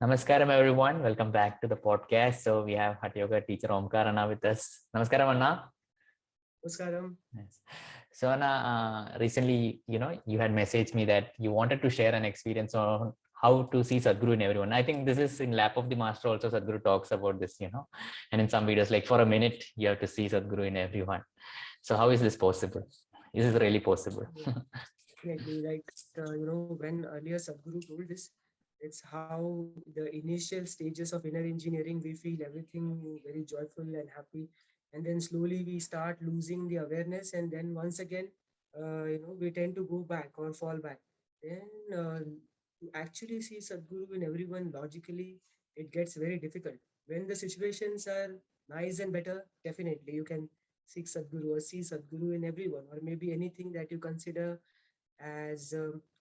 Namaskaram, everyone. Welcome back to the podcast. So we have Hatha Yoga teacher Omkar Anna with us. Namaskaram, Anna. Namaskaram. Yes. So Anna, recently, you had messaged me that you wanted to share an experience on how to see Sadhguru in everyone. I think this is in Lap of the Master also. Sadhguru talks about this, and in some videos, like for a minute, you have to see Sadhguru in everyone. So how is this possible? Is this really possible? Definitely, when earlier Sadhguru told this, it's how the initial stages of inner engineering, we feel everything very joyful and happy. And then slowly we start losing the awareness. And then once again, we tend to go back or fall back. Then to actually see Sadhguru in everyone logically, it gets very difficult. When the situations are nice and better, definitely you can seek Sadhguru or see Sadhguru in everyone, or maybe anything that you consider as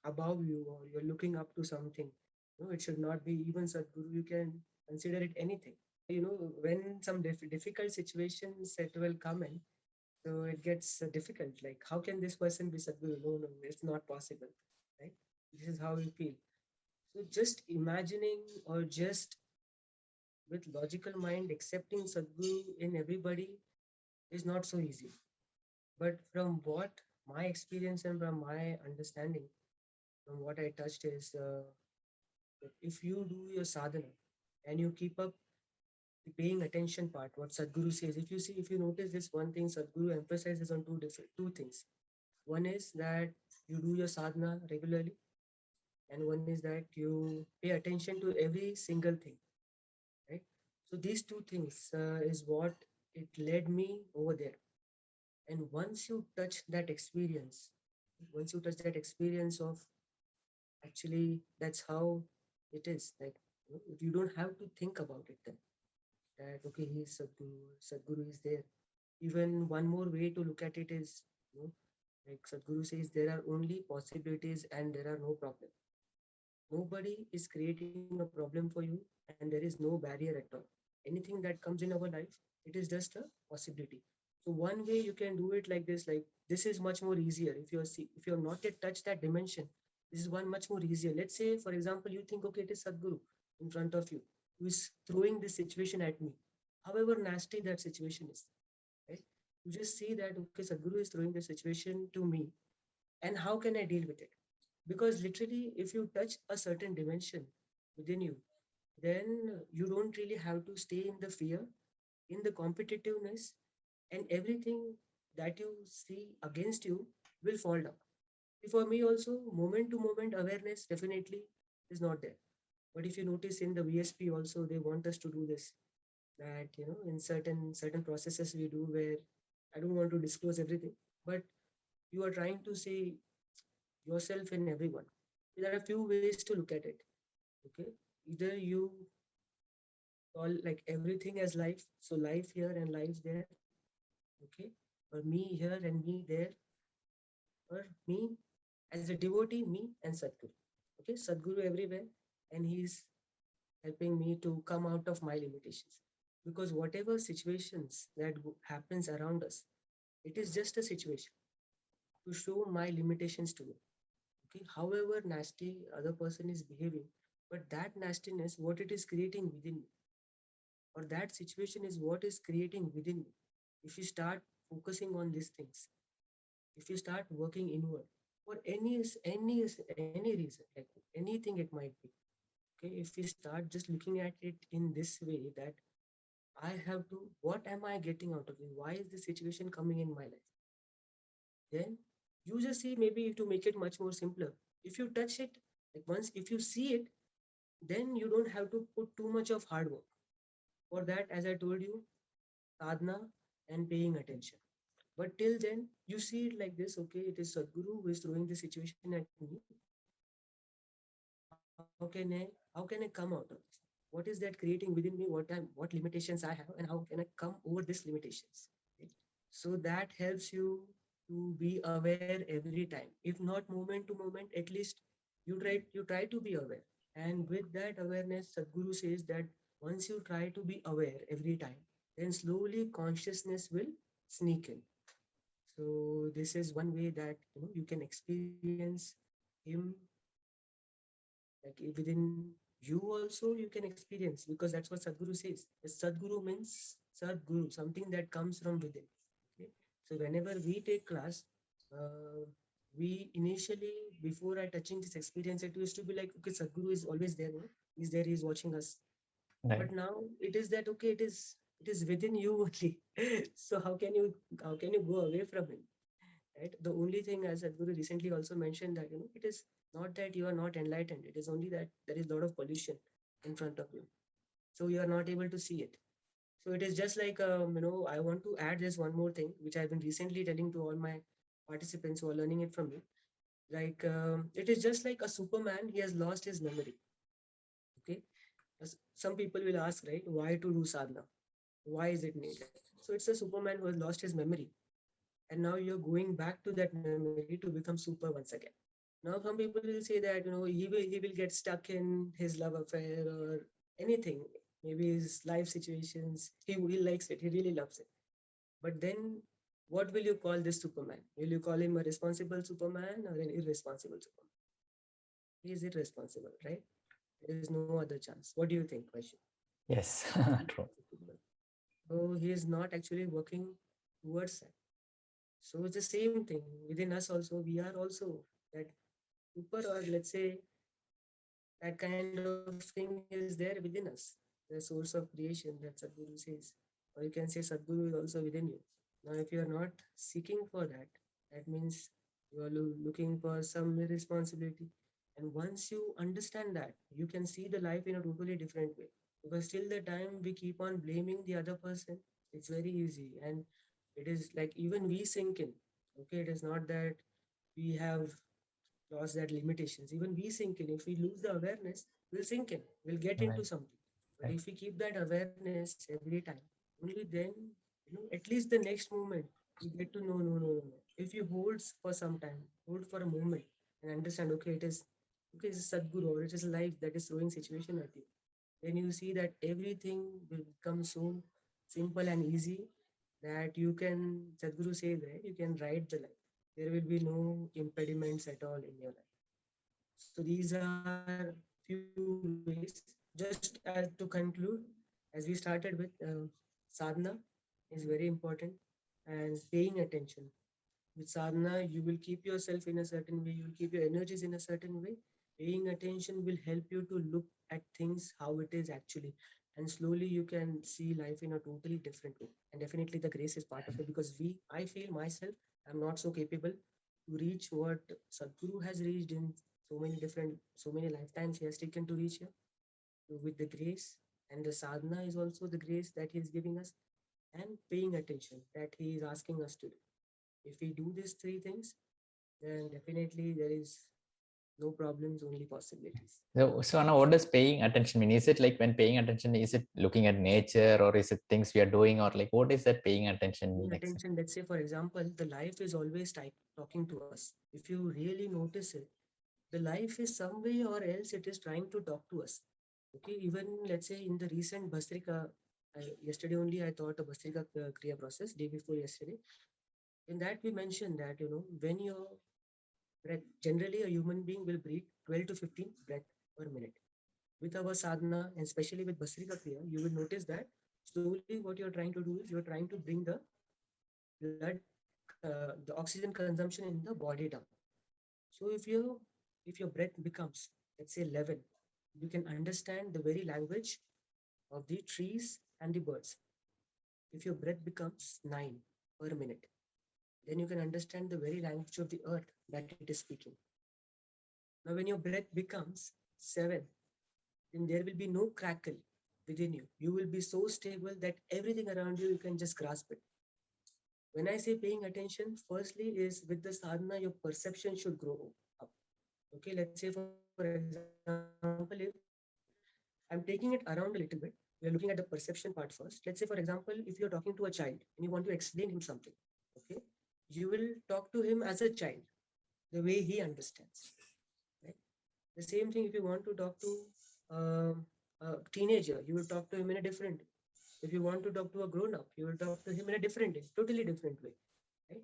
above you, or you're looking up to something. No, it should not be even Sadhguru. You can consider it anything. When some difficult situations that will come in, so it gets difficult. Like, how can this person be Sadhguru? No, no, it's not possible. Right? This is how we feel. So just imagining or just with logical mind accepting Sadhguru in everybody is not so easy. But from what my experience and from my understanding, from what I touched is that if you do your sadhana and you keep up the paying attention part, what Sadhguru says, if you notice this one thing, Sadhguru emphasizes on two things. One is that you do your sadhana regularly, and one is that you pay attention to every single thing, right? So these two things is what it led me over there. And once you touch that experience of actually, that's how it is. Like, you don't have to think about it then. That okay, he's Sadhguru is there. Even one more way to look at it is, like Sadhguru says, there are only possibilities and there are no problem. Nobody is creating a problem for you, and there is no barrier at all. Anything that comes in our life, it is just a possibility. So one way you can do it like this is much more easier. If you're not yet touched that dimension, this is one much more easier. Let's say, for example, you think, okay, it is Sadhguru in front of you who is throwing this situation at me. However nasty that situation is, right? You just see that okay, Sadhguru is throwing the situation to me, and how can I deal with it? Because literally, if you touch a certain dimension within you, then you don't really have to stay in the fear, in the competitiveness, and everything that you see against you will fall down. For me also, moment to moment awareness definitely is not there. But if you notice in the VSP also, they want us to do this. That in certain processes we do where I don't want to disclose everything, but you are trying to see yourself in everyone. There are a few ways to look at it. Okay, either you call like everything as life, so life here and life there. Okay, or me here and me there, or me as a devotee, me and Sadhguru. Okay, Sadhguru everywhere, and he's helping me to come out of my limitations. Because whatever situations that happens around us, it is just a situation to show my limitations to me. Okay, however nasty other person is behaving, but that nastiness, what it is creating within me, or that situation is what is creating within me. If you start focusing on these things, if you start working inward for any reason, like anything it might be, okay, if we start just looking at it in this way, that I have to, what am I getting out of it, why is this situation coming in my life, then you just see, maybe to make it much more simpler, if you touch it, like once if you see it, then you don't have to put too much of hard work for that. As I told you, sadhana and paying attention. But till then, you see it like this, okay, it is Sadhguru who is throwing the situation at me. How can I come out of this? What is that creating within me? What limitations I have, and how can I come over these limitations? Okay? So that helps you to be aware every time. If not moment to moment, at least you try to be aware. And with that awareness, Sadhguru says that once you try to be aware every time, then slowly consciousness will sneak in. So this is one way that you can experience him like within you also you can experience, because that's what Sadhguru says. The Sadhguru means Sadhguru, something that comes from within. Okay? So whenever we take class, uh, we initially, before I touching this experience, it used to be like, okay, Sadhguru is always there, no? He's there, he's watching us. Right. But now it is that, okay, it is within you only. So how can you go away from him? Right? The only thing, as Sadhguru recently also mentioned, that it is not that you are not enlightened. It is only that there is a lot of pollution in front of you, so you are not able to see it. So it is just like, I want to add this one more thing, which I've been recently telling to all my participants who are learning it from me. Like, it is just like a Superman. He has lost his memory. Okay, some people will ask, right, why to do sadhana? Why is it needed? So it's a Superman who has lost his memory, and now you're going back to that memory to become super once again. Now some people will say that he will get stuck in his love affair or anything, maybe his life situations. He likes it, he really loves it. But then, what will you call this Superman? Will you call him a responsible Superman or an irresponsible Superman? He is irresponsible, right? There is no other chance. What do you think, Vaishu? Yes. True. So he is not actually working towards that. So it's the same thing within us also. We are also that super, or let's say that kind of thing is there within us, the source of creation that Sadhguru says. Or you can say Sadhguru is also within you. Now, if you are not seeking for that, that means you are looking for some irresponsibility. And once you understand that, you can see the life in a totally different way. Because till the time we keep on blaming the other person, it's very easy. And it is like even we sink in. Okay, it is not that we have lost that limitations. Even we sink in. If we lose the awareness, we'll sink in. We'll get Right. into something. But Right. if we keep that awareness every time, only then, at least the next moment, you get to know, no, no, no, no. If you hold for some time, hold for a moment, and understand, okay, it's Sadhguru, or it is life that is throwing situation at you. Then you see that everything will become so simple and easy that you can, Sadhguru says, right, you can ride the life. There will be no impediments at all in your life. So these are few ways. Just as to conclude, as we started with, sadhana is very important, and paying attention. With sadhana, you will keep yourself in a certain way, you will keep your energies in a certain way. Paying attention will help you to look at things how it is actually. And slowly you can see life in a totally different way. And definitely the grace is part of it, because I feel myself, I'm not so capable to reach what Sadhguru has reached in so many lifetimes he has taken to reach here. So with the grace, and the sadhana is also the grace that he is giving us, and paying attention that he is asking us to do. If we do these three things, then definitely there is no problems, only possibilities. So now what does paying attention mean? Is it like when paying attention, is it looking at nature, or is it things we are doing, or like what is that paying attention Paying mean exactly? attention, let's say, for example, the life is always talking to us. If you really notice it, the life is some way or else it is trying to talk to us. Okay, even let's say in the recent Bhastrika, yesterday only I thought a Bhastrika Kriya process, day before yesterday. In that we mentioned that, when your breath, generally a human being will breathe 12 to 15 breath per minute. With our sadhana, and especially with Bhastrika Kriya, you will notice that slowly what you're trying to do is you're trying to bring the the oxygen consumption in the body down. So if your breath becomes, let's say, 11, you can understand the very language of the trees and the birds. If your breath becomes 9 per minute, then you can understand the very language of the earth that it is speaking. Now, when your breath becomes 7, then there will be no crackle within you. You will be so stable that everything around you can just grasp it. When I say paying attention, firstly is with the sadhana, your perception should grow up. Okay, let's say, for example, if I'm taking it around a little bit, we are looking at the perception part first. Let's say, for example, if you're talking to a child and you want to explain him something, okay, you will talk to him as a child, the way he understands, right? The same thing, if you want to talk to a teenager, you will talk to him in a different way. If you want to talk to a grown up, you will talk to him in a different way, totally different way, right?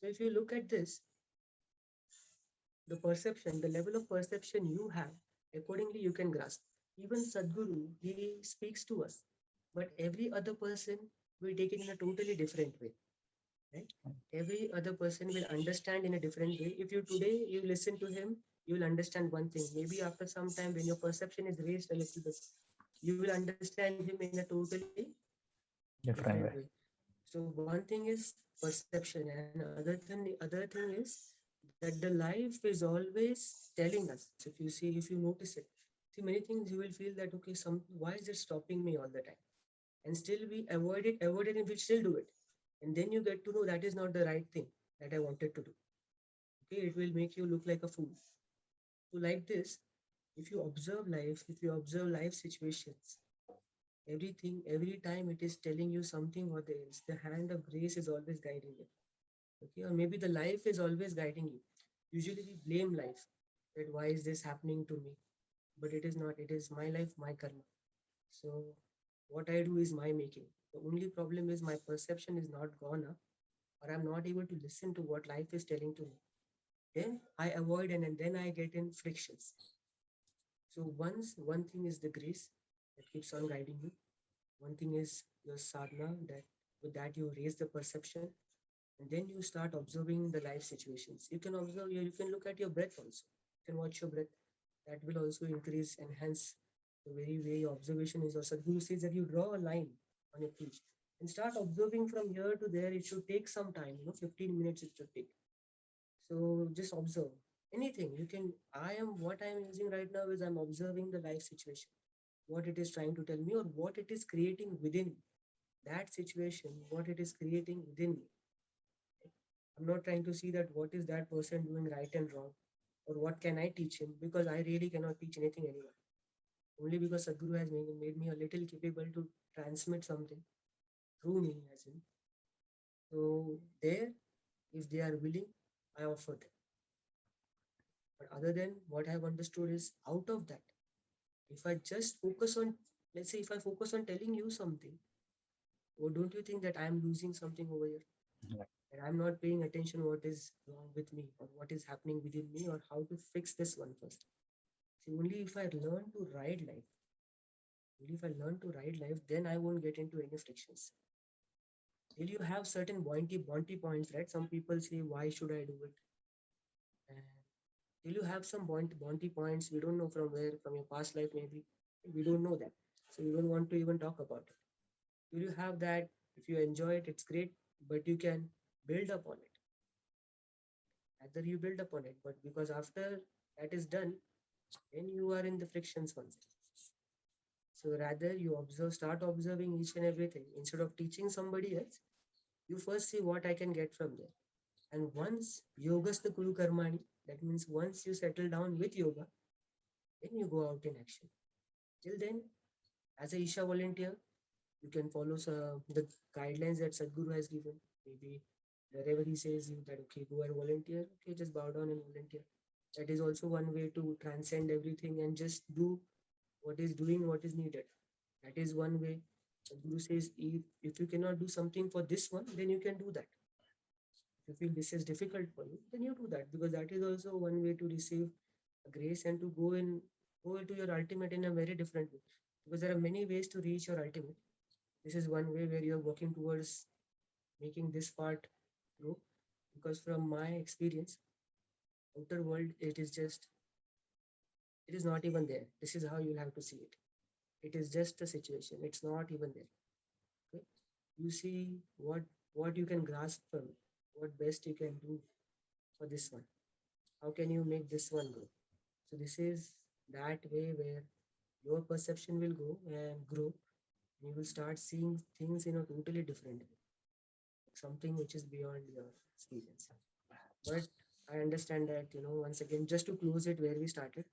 So if you look at this, the perception, the level of perception you have, accordingly you can grasp. even Sadhguru, he speaks to us, but every other person will take it in a totally different way, right? Every other person will understand in a different way. If you today you listen to him, you will understand one thing. Maybe after some time, when your perception is raised a little bit, you will understand him in a totally different way. Different way. So one thing is perception, and other thing is that the life is always telling us. If you see, if you notice it, see many things you will feel that okay, why is it stopping me all the time? And still we avoid it, and we still do it. And then you get to know that is not the right thing that I wanted to do. Okay, it will make you look like a fool. So like this, if you observe life, if you observe life situations, everything, every time it is telling you something or else, the hand of grace is always guiding you. Okay, or maybe the life is always guiding you. Usually we blame life that why is this happening to me? But it is not, it is my life, my karma. So what I do is my making. The only problem is my perception is not gone up, or I'm not able to listen to what life is telling to me. Then I avoid, and then I get in frictions. So once one thing is the grace that keeps on guiding you. One thing is your sadhana, that with that you raise the perception, and then you start observing the life situations. You can observe, you can look at your breath also. You can watch your breath. That will also increase, enhance the very way your observation is. Or Sadhguru says that you draw a line on your page and start observing from here to there. It should take some time, 15 minutes it should take. So just observe anything. You can, what I am using right now is I'm observing the life situation, what it is trying to tell me or what it is creating within me. That situation, what it is creating within me. I'm not trying to see that what is that person doing right and wrong, or what can I teach him, because I really cannot teach anything anyone. Only because Sadhguru has made me a little capable to transmit something through me, as in. So there, if they are willing, I offer them. But other than what I have understood is out of that, if I just focus on, let's say, if I focus on telling you something, or don't you think that I am losing something over here? Yeah. And I'm not paying attention what is wrong with me or what is happening within me or how to fix this one first. See, only if I learn to ride life, only if I learn to ride life, then I won't get into any frictions. Till you have certain bounty points, right? Some people say, why should I do it? And till you have some bounty points, we don't know from where, from your past life maybe. We don't know that. So we don't want to even talk about it. Till you have that, if you enjoy it, it's great, but you can build up on it. Either you build upon it, but because after that is done, then you are in the frictions once. So rather you observe, start observing each and everything. Instead of teaching somebody else, you first see what I can get from there. And once yoga's the Guru Karmani, that means once you settle down with yoga, then you go out in action. Till then, as a Isha volunteer, you can follow the guidelines that Sadhguru has given. Maybe wherever he says you that okay, go and volunteer, okay, just bow down and volunteer. That is also one way to transcend everything and just do what is needed. That is one way. Sadhguru says if you cannot do something for this one, then you can do that. If you feel this is difficult for you, then you do that, because that is also one way to receive grace and to go into your ultimate in a very different way. Because there are many ways to reach your ultimate. This is one way where you're working towards making this part grow. Because from my experience, outer world, it is not even there. This is how you'll have to see it. It is just a situation. It's not even there. Okay? You see what you can grasp from it, what best you can do for this one. How can you make this one grow? So this is that way where your perception will go and grow. And you will start seeing things in a totally different way, something which is beyond your experience. But I understand that, once again, just to close it where we started,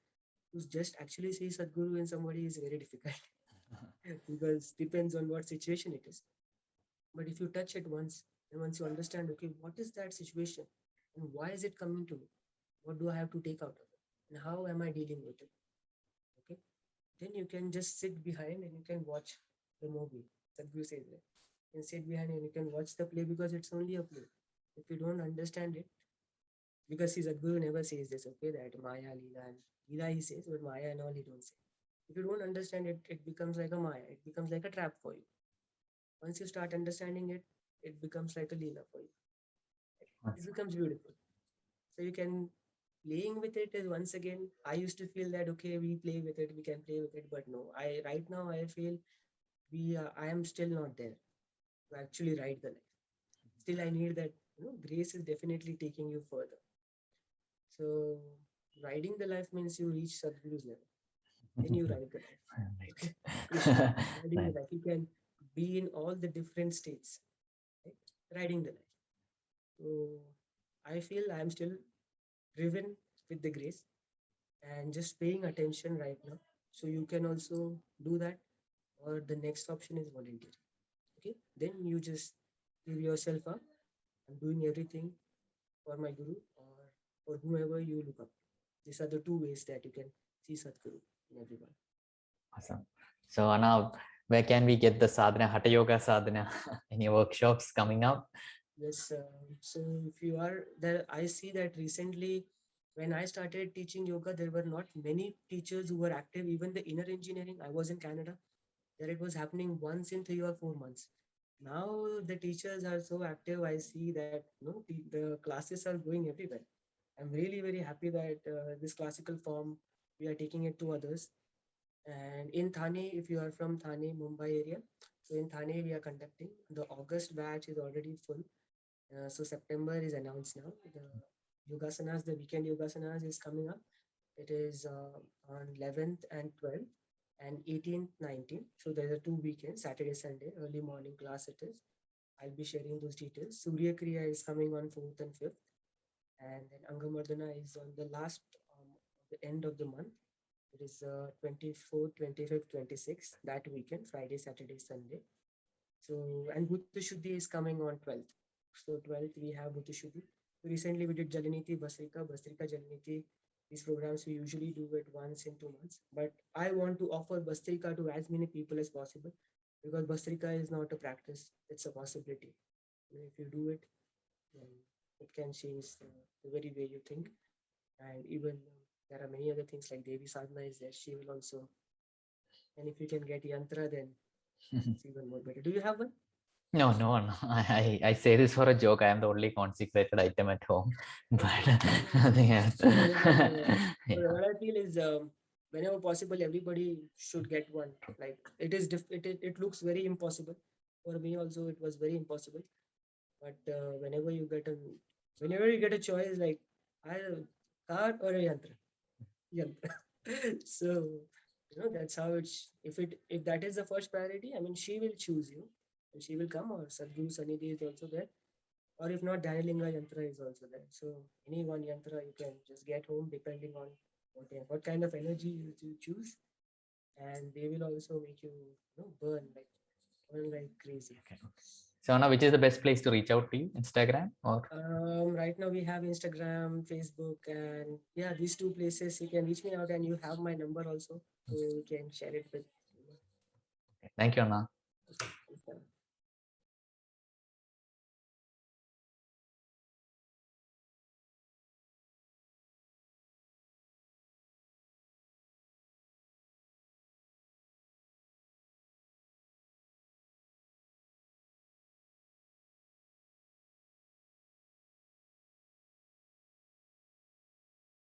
to just actually see Sadhguru in somebody is very difficult because depends on what situation it is. But if you touch it once, and once you understand, okay, what is that situation and why is it coming to me? What do I have to take out of it? And how am I dealing with it? Okay. Then you can just sit behind and you can watch the movie. Sadhguru says that. You can sit behind and you can watch the play because it's only a play. If you don't understand it, because see, Sadhguru never says this, okay, that Maya, Leela, and Leela he says, but Maya and all he don't say. If you don't understand it, it becomes like a Maya. It becomes like a trap for you. Once you start understanding it, it becomes like a Leela for you. It becomes beautiful. So you can playing with it is once again. I used to feel that okay, we play with it, we can play with it, but no. I right now I feel I am still not there to actually ride the life. Still, I need that. Grace is definitely taking you further. So riding the life means you reach Sadhguru's level. Then you ride the life. Okay, Krishna, riding the Right. life. You can be in all the different states, right? Riding the life. So I feel I'm still driven with the grace and just paying attention right now. So you can also do that, or the next option is volunteer. Okay, then you just give yourself up. I'm doing everything for my guru or for whomever you look up. These are the two ways that you can see Sadhguru in everyone. Awesome. So Anna, where can we get the sadhana, Hatha Yoga sadhana? Any workshops coming up? Yes, so if you are there, I see that recently when I started teaching yoga, there were not many teachers who were active. Even the inner engineering, I was in Canada, there it was happening once in 3 or 4 months. Now the teachers are so active. I see that the classes are going everywhere. I'm really very happy that this classical form we are taking it to others. And in Thane, if you are from Thane, Mumbai area, so in Thane we are conducting. The August batch is already full. So September is announced now. The yogasanas, the weekend yogasanas is coming up. It is on 11th and 12th and 18th, 19th. So there's a 2 weekends, Saturday, Sunday, early morning class it is. I'll be sharing those details. Surya Kriya is coming on 4th and 5th. And then Angamardana is on the last, the end of the month. It is 24th, 25th, 26th, that weekend, Friday, Saturday, Sunday. So, and Bhuta Shuddhi is coming on 12th. So 12th we have Bhuta Shuddhi. Recently we did Jalaniti, Basrika Jalaniti. These programs we usually do it once in 2 months. But I want to offer Basrika to as many people as possible because Basrika is not a practice, it's a possibility. If you do it, then it can change the very way you think. And even there are many other things like Devi Sadhana is there. She will also, and if you can get Yantra, then it's even more better. Do you have one? No, no, no. I say this for a joke. I am the only consecrated item at home. But Okay. nothing else. No, but Yeah. what I feel is whenever possible, everybody should get one. Like it looks very impossible. For me also, it was very impossible. But whenever you get a choice, like I card or a yantra, yantra. So that's how it's. If that is the first priority, I mean, she will choose you, and she will come. Or Sadhguru Sanidhi is also there. Or if not, Dhanalinga Yantra is also there. So any one Yantra you can just get home depending on what kind of energy you choose, and they will also make you, burn like crazy. Okay. So now, which is the best place to reach out to you? Instagram or? Right now we have Instagram, Facebook, and yeah, these two places you can reach me out, and you have my number also, so we can share it with. Thank you, Anna.